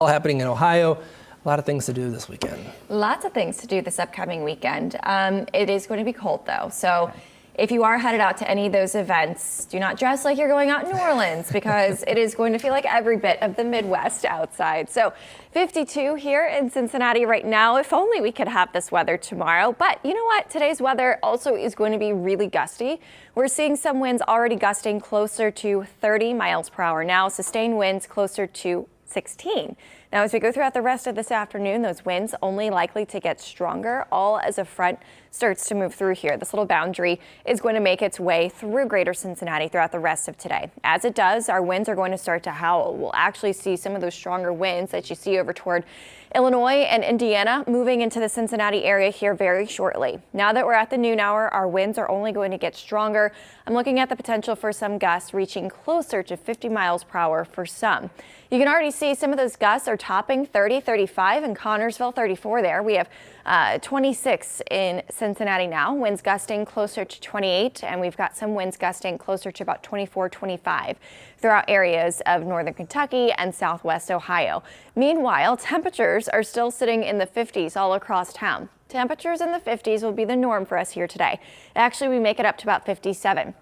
All happening in Ohio. A lot of things to do this weekend. Lots of things to do this upcoming weekend. It is going to be cold though, so if you are headed out to any of those events, do not dress like you're going out in New Orleans because it is going to feel like every bit of the Midwest outside. So 52 here in Cincinnati right now. If only we could have this weather tomorrow. But you know what? Today's weather also is going to be really gusty. We're seeing some winds already gusting closer to 30 miles per hour now, sustained winds closer to 16. Now, as we go throughout the rest of this afternoon, those winds only likely to get stronger, all as a front starts to move through here. This little boundary is going to make its way through greater Cincinnati throughout the rest of today. As it does, our winds are going to start to howl. We'll actually see some of those stronger winds that you see over toward Illinois and Indiana moving into the Cincinnati area here very shortly. Now that we're at the noon hour, our winds are only going to get stronger. I'm looking at the potential for some gusts reaching closer to 50 miles per hour for some. You can already see some of those gusts are topping 30, 35 in Connersville, 34 there. We have 26 in Cincinnati now, winds gusting closer to 28, and we've got some winds gusting closer to about 24, 25 throughout areas of northern Kentucky and southwest Ohio. Meanwhile, temperatures are still sitting in the 50s all across town. Temperatures in the 50s will be the norm for us here today. Actually, we make it up to about 57.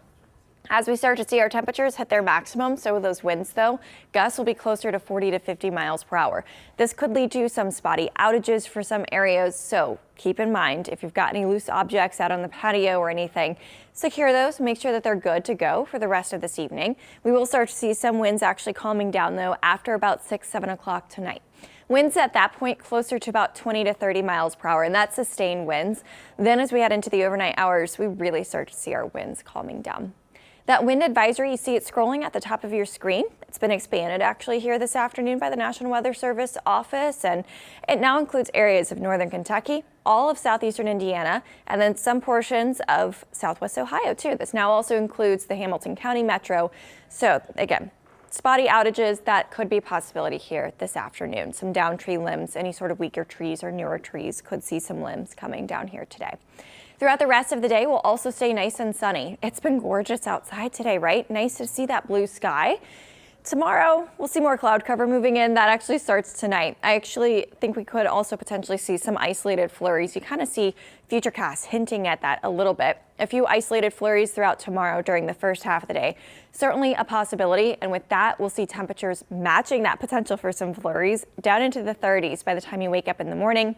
As we start to see our temperatures hit their maximum, so with those winds though, gusts will be closer to 40 to 50 miles per hour. This could lead to some spotty outages for some areas, so keep in mind if you've got any loose objects out on the patio or anything, secure those, make sure that they're good to go for the rest of this evening. We will start to see some winds actually calming down though after about 6, 7 o'clock tonight. Winds at that point closer to about 20 to 30 miles per hour, and that's sustained winds. Then as we head into the overnight hours, we really start to see our winds calming down. That wind advisory, you see it scrolling at the top of your screen. It's been expanded actually here this afternoon by the National Weather Service office, and it now includes areas of northern Kentucky, all of southeastern Indiana, and then some portions of southwest Ohio too. This now also includes the Hamilton County Metro. So again, spotty outages, that could be a possibility here this afternoon. Some down tree limbs, any sort of weaker trees or newer trees could see some limbs coming down here today. Throughout the rest of the day, we'll also stay nice and sunny. It's been gorgeous outside today, right? Nice to see that blue sky. Tomorrow, we'll see more cloud cover moving in. That actually starts tonight. I actually think we could also potentially see some isolated flurries. You kind of see Futurecast hinting at that a little bit. A few isolated flurries throughout tomorrow during the first half of the day. Certainly a possibility. And with that, we'll see temperatures matching that potential for some flurries down into the 30s by the time you wake up in the morning.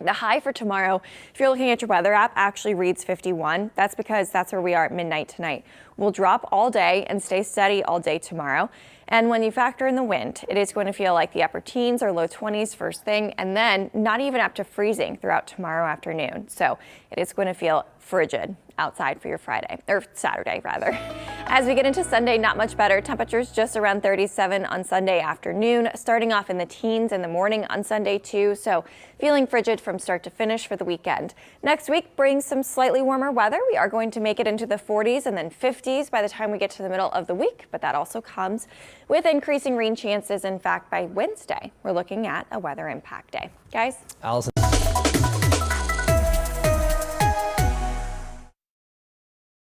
The high for tomorrow, if you're looking at your weather app, actually reads 51. That's because that's where we are at midnight tonight. We'll drop all day and stay steady all day tomorrow. And when you factor in the wind, it is going to feel like the upper teens or low 20s first thing, and then not even up to freezing throughout tomorrow afternoon. So it is going to feel frigid outside for your Friday, or Saturday rather. As we get into Sunday, not much better. Temperatures just around 37 on Sunday afternoon, starting off in the teens in the morning on Sunday too. So feeling frigid from start to finish for the weekend. Next week brings some slightly warmer weather. We are going to make it into the 40s and then 50s by the time we get to the middle of the week, but that also comes with increasing rain chances. In fact, by Wednesday, we're looking at a weather impact day. Guys? Allison.